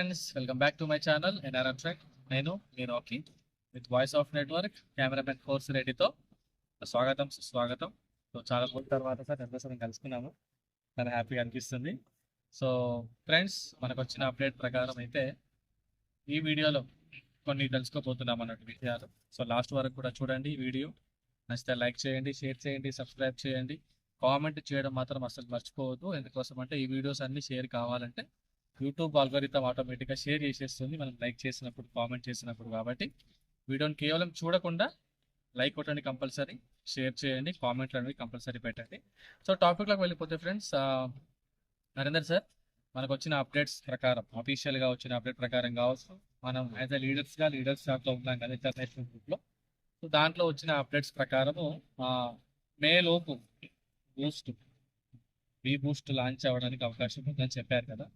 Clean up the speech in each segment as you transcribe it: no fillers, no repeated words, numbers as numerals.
Friends, welcome back to my channel NRM track. నేను మీ Rocky with voice of network cameraman కోర్స్ రెడ్డితో స్వాగతం సుస్వాగతం. సో చాలా రోజుల తర్వాత సార్ ఎంతోసారి కలుసుకున్నాము, చాలా హ్యాపీగా అనిపిస్తుంది. సో ఫ్రెండ్స్, మనకు వచ్చిన అప్డేట్ ప్రకారం అయితే ఈ వీడియోలో కొన్ని తెలుసుకోబోతున్నాం అన్నట్టు విషయాలు. సో లాస్ట్ వరకు కూడా చూడండి. ఈ వీడియో నచ్చితే లైక్ చేయండి, షేర్ చేయండి, సబ్స్క్రైబ్ చేయండి, కామెంట్ చేయడం మాత్రం అసలు మర్చిపోవద్దు. ఎందుకోసం అంటే ఈ వీడియోస్ అన్ని షేర్ కావాలంటే యూట్యూబ్ ఆల్గోరిథం ఆటోమేటిక్గా షేర్ చేసేస్తుంది మనం లైక్ చేసినప్పుడు, కామెంట్ చేసినప్పుడు. కాబట్టి వీడియోని కేవలం చూడకుండా లైక్ కొట్టండి, కంపల్సరీ షేర్ చేయండి, కామెంట్లు అనేవి కంపల్సరీ పెట్టండి. సో టాపిక్లోకి వెళ్ళిపోతే ఫ్రెండ్స్, నరేందర్ సార్, మనకు వచ్చిన అప్డేట్స్ ప్రకారం, అఫీషియల్గా వచ్చిన అప్డేట్ ప్రకారం కావచ్చు, మనం యాజ్ అ లీడర్స్ చాట్లో ఉన్నాం కదా ఇంటర్నేషనల్ గ్రూప్లో. సో దాంట్లో వచ్చిన అప్డేట్స్ ప్రకారము మే లోపు బూస్ట్ లాంచ్ అవ్వడానికి అవకాశం ఉందని చెప్పారు కదా.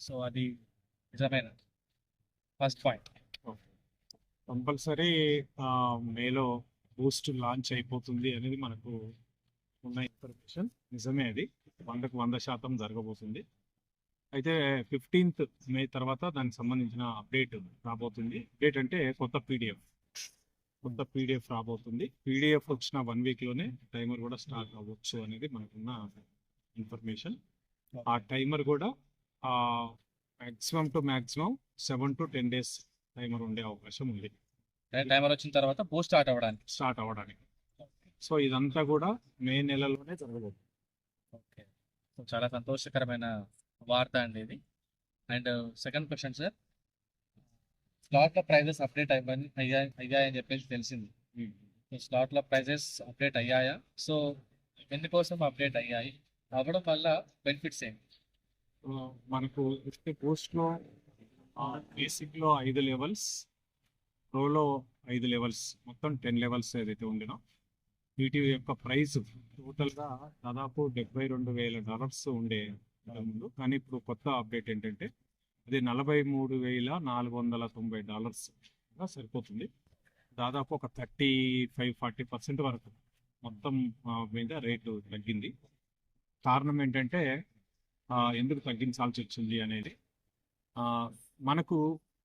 సో అది నిజమేనా? First point. కంపల్సరీ మేలో బూస్ట్ లాంచ్ అయిపోతుంది అనేది మనకు ఉన్న ఇన్ఫర్మేషన్ నిజమే. అది 100% జరగబోతుంది. అయితే 15th మే తర్వాత దానికి సంబంధించిన అప్డేట్ రాబోతుంది. అప్డేట్ అంటే కొత్త పీడిఎఫ్ రాబోతుంది. పీడిఎఫ్ వచ్చిన 1 వీక్లోనే టైమర్ కూడా స్టార్ట్ అవ్వచ్చు అనేది మనకున్న ఇన్ఫర్మేషన్. ఆ టైమర్ కూడా మ్యాక్సిమం 7 to 10 days టైమర్ ఉండే అవకాశం ఉంది. టైమర్ వచ్చిన తర్వాత బూస్ట్ స్టార్ట్ అవ్వడానికి. సో ఇదంతా కూడా మే నెలలోనే జరగబోతుంది. ఓకే, సో చాలా సంతోషకరమైన వార్త అండి ఇది. అండ్ సెకండ్ క్వశ్చన్ సార్, స్లాట్ల ప్రైజెస్ అప్డేట్ అయ్యాయని చెప్పేసి తెలిసింది. స్లాట్ల ప్రైజెస్ అప్డేట్ అయ్యాయా? సో ఎందుకోసం అప్డేట్ అయ్యాయి, అవ్వడం వల్ల బెనిఫిట్స్ ఏంటి? మనకు పోస్ట్లో బేసిక్లో 5 లెవెల్స్, ప్రోలో 5 లెవెల్స్, మొత్తం 10 లెవెల్స్ ఏదైతే ఉండినో వీటి యొక్క ప్రైస్ టోటల్గా దాదాపు $72,000 ఉండే ముందు. కానీ ఇప్పుడు కొత్త అప్డేట్ ఏంటంటే అది $43,490 సరిపోతుంది. దాదాపు ఒక 35-40% వరకు మొత్తం మీద రేటు తగ్గింది. కారణం ఏంటంటే ఎందుకు తగ్గించాల్సి వచ్చింది అనేది, మనకు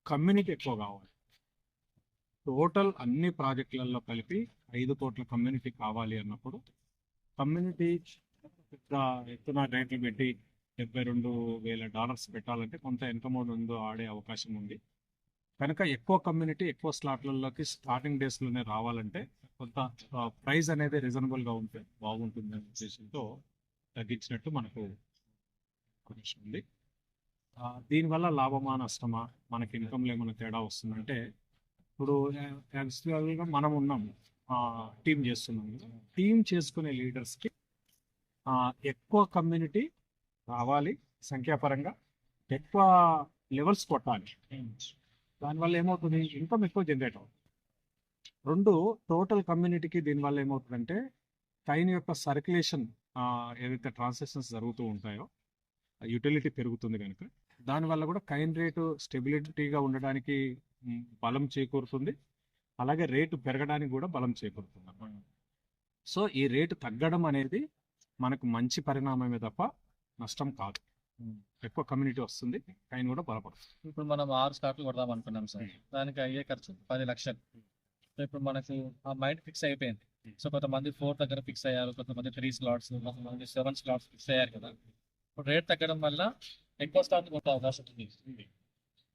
కమ్యూనిటీ ఎక్కువ కావాలి. టోటల్ అన్ని ప్రాజెక్టులలో కలిపి 5 కోట్ల కమ్యూనిటీ కావాలి అన్నప్పుడు కమ్యూనిటీ పెద్ద ఎత్తున రేట్లు పెట్టి $72,000 పెట్టాలంటే కొంత వెనకమోడు ఉందో ఆడే అవకాశం ఉంది. కనుక ఎక్కువ కమ్యూనిటీ ఎక్కువ స్లాట్లలోకి స్టార్టింగ్ డేస్లోనే రావాలంటే కొంత ప్రైస్ అనేది రీజనబుల్గా ఉంటే బాగుంటుంది అనే ఉద్దేశంతో తగ్గించినట్టు మనకు ఉంది. దీనివల్ల లాభమా నష్టమా, మనకి ఇన్కమ్లో ఏమైనా తేడా వస్తుందంటే, ఇప్పుడు యాక్చువల్గా మనం ఉన్నాము, టీం చేస్తున్నాము. టీం చేసుకునే లీడర్స్కి ఎక్కువ కమ్యూనిటీ రావాలి, సంఖ్యాపరంగా ఎక్కువ లెవెల్స్ కొట్టాలి. దానివల్ల ఏమవుతుంది, ఇన్కమ్ ఎక్కువ జనరేట్ అవుతుంది. 2, టోటల్ కమ్యూనిటీకి దీనివల్ల ఏమవుతుందంటే కైన్ యొక్క సర్క్యులేషన్, ఏదైతే ట్రాన్సాక్షన్స్ జరుగుతూ ఉంటాయో యూటిలిటీ పెరుగుతుంది. కనుక దానివల్ల కూడా కైన్ రేటు స్టెబిలిటీగా ఉండడానికి బలం చేకూరుతుంది, అలాగే రేటు పెరగడానికి కూడా బలం చేకూరుతుంది. సో ఈ రేటు తగ్గడం అనేది మనకు మంచి పరిణామమే తప్ప నష్టం కాదు. ఎక్కువ కమ్యూనిటీ వస్తుంది, కైన్ కూడా బలపడుతుంది. ఇప్పుడు మనం 6 స్లాట్లు కొడదాం అనుకున్నాం సార్, దానికి అయ్యే ఖర్చు 10 లక్షలు. సో ఇప్పుడు మనకు ఆ మైండ్ ఫిక్స్ అయిపోయింది. సో కొంతమంది 4 దగ్గర ఫిక్స్ అయ్యారు, కొంతమంది 3 స్లాట్స్, కొంతమంది 7 స్లాట్స్ ఫిక్స్ అయ్యారు కదా. ఇప్పుడు రేట్ తగ్గడం వల్ల ఎక్కువ స్లాట్ కొట్టే అవకాశం ఉంది.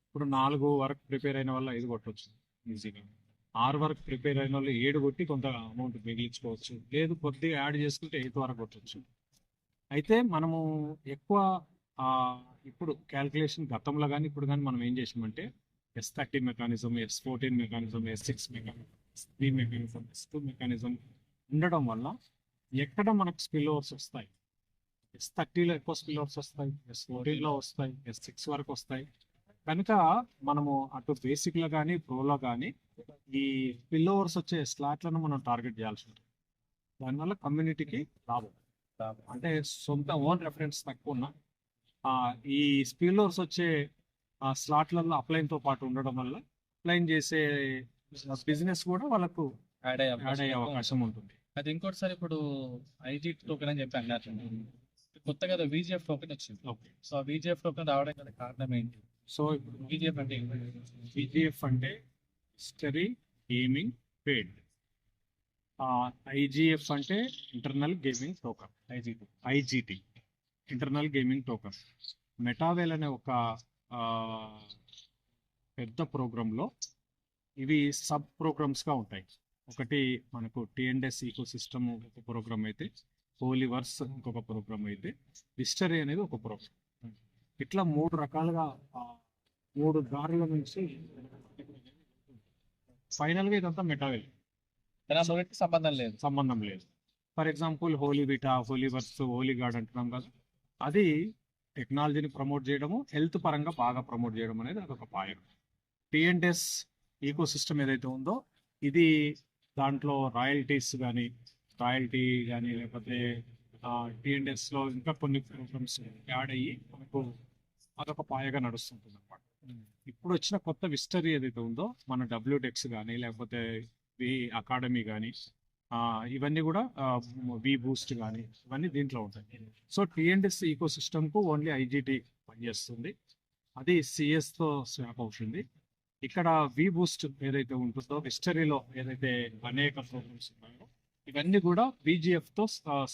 ఇప్పుడు 4 వరకు ప్రిపేర్ అయిన వాళ్ళు 5 కొట్టవచ్చు ఈజీగా. 6 వరకు ప్రిపేర్ అయిన వాళ్ళు 7 కొట్టి కొంత అమౌంట్ మిగిలించుకోవచ్చు. లేదు కొద్దిగా యాడ్ చేసుకుంటే 8 వరకు కొట్టవచ్చు. అయితే మనము ఎక్కువ ఇప్పుడు క్యాల్కులేషన్ గతంలో కానీ ఇప్పుడు కానీ మనం ఏం చేసామంటే S30 mechanism, S14 mechanism, S6 mechanism, S3 mechanism, S2 mechanism ఉండడం వల్ల ఎక్కడ మనకు స్పిల్ ఓవర్స్ వస్తాయి. S30లో ఎక్కువ స్పిల్ ఓవర్స్ వస్తాయి, S14లో వస్తాయి, S6 వరకు వస్తాయి. కనుక మనము అటు బేసిక్లో కానీ ప్రోలో కానీ ఈ స్పిల్ ఓవర్స్ వచ్చే స్లాట్లను మనం టార్గెట్ చేయాల్సి ఉంటుంది. దానివల్ల కమ్యూనిటీకి లాభం. అంటే సొంత ఓన్ రెఫరెన్స్ తక్కువ ఉన్న ఈ స్పిల్ ఓవర్స్ వచ్చే స్లాట్లలో అప్లైన్తో పాటు ఉండడం వల్ల అప్లైన్ చేసే బిజినెస్ కూడా వాళ్ళకు యాడ్ అయ్యే అవకాశం ఉంటుంది. అది ఇంకోటి సార్, ఇప్పుడు ఐజీ టోకెన్ అని చెప్పి అన్నారు, కొత్తగా VGF టోకెన్ వచ్చింది. సో ఆ VGF టోకెన్ రావడం గల కారణం ఏంటి? సో ఇప్పుడు బీజేపీ అంటే విజిఎఫ్ అంటే హిస్టరీ గేమింగ్ పేడ్, ఐజిఎఫ్ అంటే internal gaming token, IGT internal gaming token. మెటావేల్ అనే ఒక ఆ, పెద్ద ప్రోగ్రాంలో ఇవి సబ్ ప్రోగ్రామ్స్గా ఉంటాయి. ఒకటి మనకు టిఎన్ఎస్ ఈకో సిస్టమ్ ఒక ప్రోగ్రామ్ అయితే, హోలీవర్స్ ఇంకొక ప్రోగ్రామ్ అయితే, హిస్టరీ అనేది ఒక ప్రోగ్రామ్. ఇట్లా మూడు రకాలుగా మూడు దారుల నుంచి ఫైనల్గా ఇదంతా మెటావేల్, సంబంధం లేదు. సంబంధం లేదు. For example holy vita, holyverse, holy guard అంటున్నాం కదా, అది టెక్నాలజీని ప్రమోట్ చేయడము, హెల్త్ పరంగా బాగా ప్రమోట్ చేయడం అనేది అదొక పాయం. టిఎన్ఎస్ ఈకో సిస్టమ్ ఏదైతే ఉందో ఇది దాంట్లో రాయల్టీ కానీ లేకపోతే టిఎన్ఎస్లో ఇంకా కొన్ని ప్రోగ్రామ్స్ యాడ్ అయ్యి మనకు అదొక పాయగా నడుస్తుంటుంది అనమాట. ఇప్పుడు వచ్చిన కొత్త విస్టరీ ఏదైతే ఉందో మన డబ్ల్యూటెక్స్ కానీ లేకపోతే వి అకాడమీ కానీ ఇవన్నీ కూడా వి బూస్ట్ కానీ ఇవన్నీ దీంట్లో ఉంటాయి. సో టిఎన్ఎస్ ఈకో సిస్టమ్కు ఓన్లీ ఐజిటి పనిచేస్తుంది, అది సిఎస్తో స్వాప్ అవుతుంది. ఇక్కడ వి బూస్ట్ ఏదైతే ఉంటుందో హిస్టరీలో ఏదైతే అనేక ప్రోగ్రామ్స్ ఉన్నాయో ఇవన్నీ కూడా విజిఎఫ్తో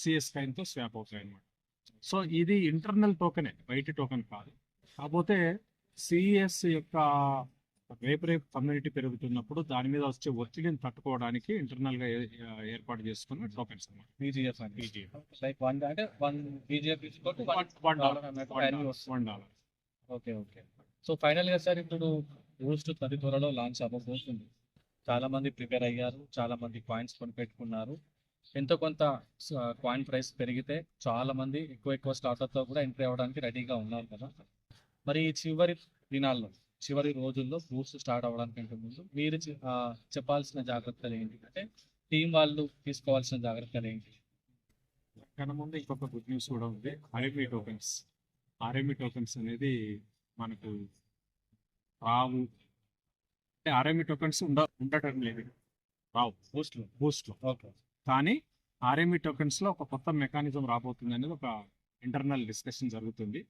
సిఎస్ కైన్తో స్వాప్ అవుతాయి అన్నమాట. సో ఇది ఇంటర్నల్ టోకెనే, బయట టోకెన్ కాదు. కాకపోతే సిఎస్ యొక్క రేపు కమ్యూనిటీ పెరుగుతున్నప్పుడు దాని మీద వచ్చే ఒత్తిడిని తట్టుకోవడానికి ఇంటర్నల్ గా ఏర్పాటు చేసుకున్న టోకెన్స్ అన్నమాట. బీజీఎఫ్ అని లైక్ వన్ అంటే one BJP $1. Okay okay. So final గా సార్ ఇప్పుడు బూస్ట్ అతి త్వరలో లాంచ్ అవ్వబోతుంది. చాలా మంది ప్రిపేర్ అయ్యారు, చాలా మంది కాయిన్స్ కొనిపెట్టుకున్నారు. ఎంతో కొంత కాయిన్ ప్రైస్ పెరిగితే చాలా మంది ఎక్కువ స్టార్టర్తో కూడా ఎంట్రీ అవ్వడానికి రెడీగా ఉన్నారు కదా. మరి ఈ చివరి రోజుల్లో బూస్ట్ స్టార్ట్ అవ్వడానికంటే ముందు మీరు చెప్పాల్సిన జాగ్రత్తలు ఏంటి, అంటే టీం వాళ్ళు తీసుకోవాల్సిన జాగ్రత్తలు ఏంటి? కన్నా ముందు ఇంకొక గుడ్ న్యూస్ కూడా ఉంది. ఆర్ఎంఈ టోకెన్స్ అనేది మనకు రావు, అంటే ఆర్ఎంఈ టోకెన్స్ ఉండటం లేదు, రావు బూస్ట్లో. ఓకే. కానీ ఆర్ఎంఈ టోకెన్స్ లో ఒక కొత్త మెకానిజం రాబోతుంది అనేది ఒక ఇంటర్నల్ డిస్కషన్ జరుగుతుంది.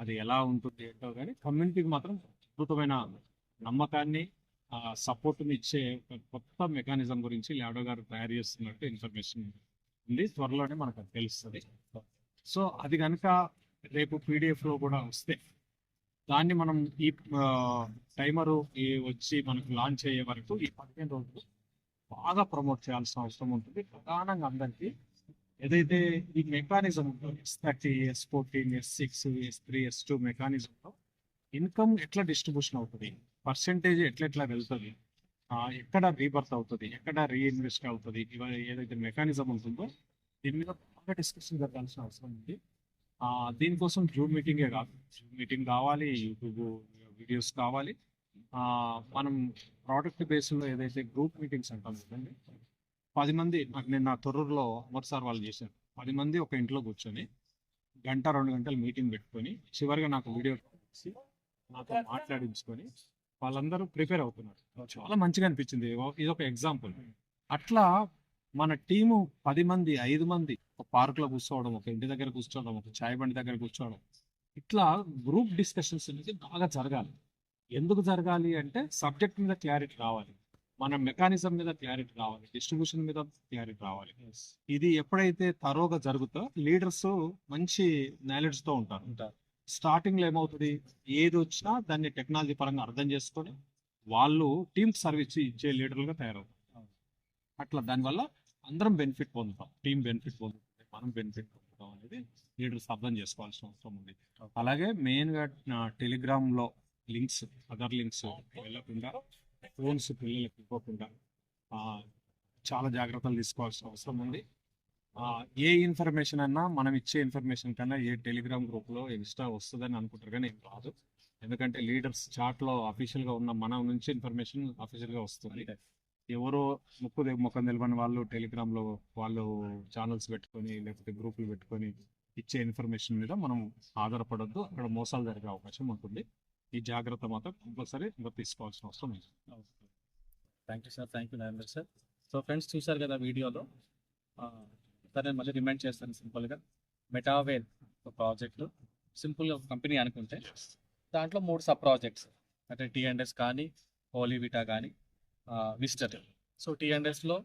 అది ఎలా ఉంటుంది ఏంటో కానీ కమ్యూనిటీకి మాత్రం అద్భుతమైన నమ్మకాన్ని సపోర్ట్ని ఇచ్చే ఒక కొత్త మెకానిజం గురించి లాడో గారు తయారు చేస్తున్నట్టు ఇన్ఫర్మేషన్ ఉంది. త్వరలోనే మనకు అది తెలుస్తుంది. సో అది కనుక రేపు PDF లో కూడా వస్తే దాన్ని మనం ఈ టైమరు వచ్చి మనకు లాంచ్ అయ్యే వరకు ఈ 15 రోజులు బాగా ప్రమోట్ చేయాల్సిన అవసరం ఉంటుంది. ప్రధానంగా అందరికీ ఏదైతే ఈ మెకానిజం ఉంటుందో S30, S14, S6, S3, S2 మెకానిజంలో ఇన్కమ్ ఎట్లా డిస్ట్రిబ్యూషన్ అవుతుంది, పర్సెంటేజ్ ఎట్లా వెళ్తుంది, ఎక్కడ రీబర్త్ అవుతుంది, ఎక్కడ రీఇన్వెస్ట్ అవుతుంది, ఇవన్నీ ఏదైతే మెకానిజం ఉంటుందో దీని మీద బాగా డిస్కషన్ జరగాల్సిన అవసరం ఉంది. దీనికోసం జూమ్ మీటింగ్ కావాలి, యూట్యూబ్ వీడియోస్ కావాలి. మనం ప్రోడక్ట్ బేస్లో ఏదైతే గ్రూప్ మీటింగ్స్ అంటాం కదండి, 10 మంది నాకు నిన్న తొర్రూరులో మొదటిసారి వాళ్ళు చేశారు. 10 మంది ఒక ఇంట్లో కూర్చొని 1-2 గంటలు మీటింగ్ పెట్టుకొని చివరిగా నాకు వీడియో నాతో మాట్లాడించుకొని వాళ్ళందరూ ప్రిపేర్ అవుతున్నారు. చాలా మంచిగా అనిపించింది. ఇది ఒక ఎగ్జాంపుల్. అట్లా మన టీము 10 మంది 5 మంది ఒక పార్క్ లో కూర్చోవడం, ఒక ఇంటి దగ్గర కూర్చోవడం, ఒక చాయ్ బండి దగ్గర కూర్చోవడం, ఇట్లా గ్రూప్ డిస్కషన్స్ అనేది బాగా జరగాలి. ఎందుకు జరగాలి అంటే సబ్జెక్ట్ మీద క్లారిటీ రావాలి, మన మెకానిజం మీద క్లారిటీ రావాలి, డిస్ట్రిబ్యూషన్ మీద క్లారిటీ రావాలి. ఇది ఎప్పుడైతే తరోగా జరుగుతో లీడర్స్ మంచి నాలెడ్జ్ తో ఉంటారు. స్టార్టింగ్ లో ఏమవుతుంది, ఏది వచ్చినా దాన్ని టెక్నాలజీ పరంగా అర్థం చేసుకొని వాళ్ళు టీమ్ సర్వీస్ ఇచ్చే లీడర్లుగా తయారవుతారు. అట్లా దానివల్ల అందరం బెనిఫిట్ పొందుతాం, టీం బెనిఫిట్ పొందుతుంది, మనం బెనిఫిట్ పొందుతాం అనేది లీడర్స్ అర్థం చేసుకోవాల్సిన అవసరం ఉంది. అలాగే మెయిన్గా టెలిగ్రామ్లో లింక్స్, అదర్ లింక్స్ వెళ్ళకుండా, ఫోన్స్ పిల్లలకు ఇవ్వకుండా చాలా జాగ్రత్తలు తీసుకోవాల్సిన అవసరం ఉంది. ఏ ఇన్ఫర్మేషన్ అన్నా మనం ఇచ్చే ఇన్ఫర్మేషన్ కన్నా ఏ టెలిగ్రామ్ గ్రూప్లో ఎక్స్ట్రా వస్తుందని అనుకుంటారు, కానీ ఏం రాదు. ఎందుకంటే లీడర్స్ చాట్లో అఫీషియల్గా ఉన్న మన నుంచి ఇన్ఫర్మేషన్ అఫీషియల్గా వస్తుంది. ఎవరో ముఖం తెలియని వాళ్ళు టెలిగ్రామ్లో వాళ్ళు ఛానల్స్ పెట్టుకొని లేకపోతే గ్రూపులు పెట్టుకొని ఇచ్చే ఇన్ఫర్మేషన్ మీద మనం ఆధారపడద్దు, అక్కడ మోసాలు జరిగే అవకాశం ఉంటుంది. ఈ జాగ్రత్త మాత్రం కంపల్సరీ తీసుకోవాల్సిన అవసరం ఉంది. Thank you sir, thank you Narender sir. So friends చూసారు కదా వీడియోలో, సార్ నేను మళ్ళీ రిమైండ్ చేస్తాను సింపుల్గా. మెటావేల్ ఒక ప్రాజెక్టు, సింపుల్గా ఒక కంపెనీ అనుకుంటే దాంట్లో 3 సబ్ ప్రాజెక్ట్స్ అంటే టీఎండ్ఎస్ కానీ, హోలీవిటా కానీ, విస్టర్. సో టీఎండ్ఎస్లో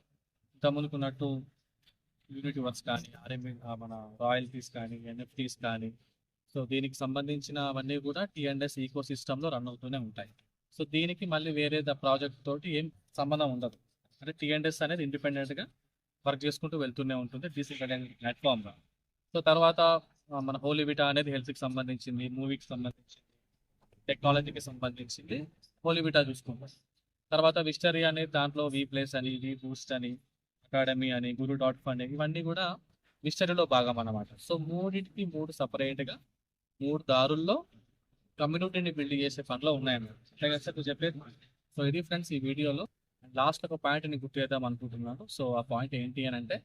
ఇంతకుముందుకున్నట్టు యూనిటీ వర్క్స్ కానీ, మన రాయల్టీస్ కానీ, ఎన్ఎఫ్టీస్ కానీ, సో దీనికి సంబంధించినవన్నీ కూడా టీఎండ్ఎస్ ఈకో సిస్టంలో రన్ అవుతూనే ఉంటాయి. సో దీనికి మళ్ళీ వేరే ప్రాజెక్ట్ తోటి ఏం సంబంధం ఉండదు. అంటే టీఎండ్ఎస్ అనేది ఇండిపెండెంట్గా వర్క్ చేసుకుంటూ వెళ్తూనే ఉంటుంది డీసెంట్రలైజ్డ్ ప్లాట్ఫామ్గా. సో తర్వాత మన హోలీవిటా అనేది హెల్త్కి సంబంధించింది, మూవీకి సంబంధించింది, టెక్నాలజీకి సంబంధించింది హోలీవిటా చూసుకుంటాం. తర్వాత విస్టరీ అనేది దాంట్లో వి ప్లేస్ అని, వి బూస్ట్ అని, అకాడమీ అని, గురు డాట్ ఫండ్ ఇవన్నీ కూడా విస్టరీలో భాగం అన్నమాట. సో మూడింటికి 3 సపరేట్గా 3 దారుల్లో కమ్యూనిటీని బిల్డ్ చేసే పనిలో ఉన్నాయన్నమాట. అంతే సార్ నువ్వు చెప్పేది. సో ఇది ఫ్రెండ్స్ ఈ వీడియోలో. లాస్ట్ ఒక పాయింట్ని గుర్తు చేద్దాం అనుకుంటున్నాను. సో ఆ పాయింట్ ఏంటి అని అంటే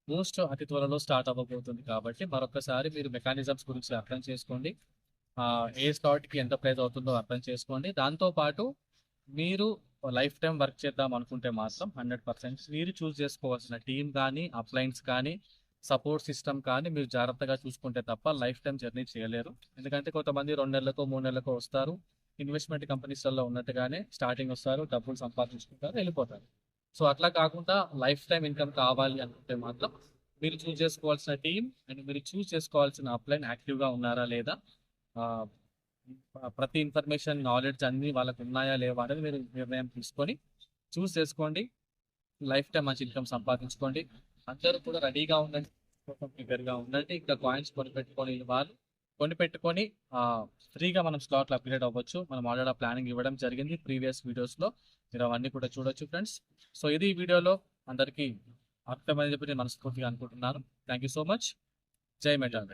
మోస్ట్ అతి త్వరలో స్టార్ట్ అవ్వబోతుంది కాబట్టి మరొకసారి మీరు మెకానిజమ్స్ గురించి అర్థం చేసుకోండి. ఏ స్లాట్కి ఎంత ప్రైస్ అవుతుందో అర్థం చేసుకోండి. దాంతోపాటు మీరు లైఫ్ టైం వర్క్ చేద్దాం అనుకుంటే మాత్రం 100% మీరు చూస్ చేసుకోవాల్సిన టీం కానీ, అప్లైన్స్ కానీ, సపోర్ట్ సిస్టమ్ కానీ మీరు జాగ్రత్తగా చూసుకుంటే తప్ప లైఫ్ టైం జర్నీ చేయలేరు. ఎందుకంటే కొంతమంది 2 నెలలకో 3 నెలలకో వస్తారు, ఇన్వెస్ట్మెంట్ కంపెనీస్లలో ఉన్నట్టుగానే స్టార్టింగ్ వస్తారు, డబ్బులు సంపాదించుకుంటారు, వెళ్ళిపోతారు. సో అట్లా కాకుండా లైఫ్ టైం ఇన్కమ్ కావాలి అనుకుంటే మాత్రం మీరు చూస్ చేసుకోవాల్సిన టీం అండ్ మీరు చూస్ చేసుకోవాల్సిన అప్లైన్ యాక్టివ్గా ఉన్నారా లేదా, ప్రతి ఇన్ఫర్మేషన్ నాలెడ్జ్ అన్నీ వాళ్ళకు ఉన్నాయా లేవా అనేది మీరు నిర్ణయం తీసుకొని చూస్ చేసుకోండి. లైఫ్ టైం మంచి ఇన్కమ్ సంపాదించుకోండి. అందరూ కూడా రెడీగా ఉండండి, ప్రిపేర్గా ఉండండి. ఇంకా కాయిన్స్ కొనిపెట్టుకొని ఫ్రీగా మనం స్లాట్లు అప్గ్రేడ్ అవ్వచ్చు. మనం ఆల్రెడీ ప్లానింగ్ ఇవ్వడం జరిగింది ప్రీవియస్ వీడియోస్లో, మీరు అవన్నీ కూడా చూడొచ్చు ఫ్రెండ్స్. సో ఇది ఈ వీడియోలో అందరికీ అర్థమని చెప్పి నేను మనస్ఫూర్తిగా అనుకుంటున్నాను. Thank you so much. జై మెటాల్.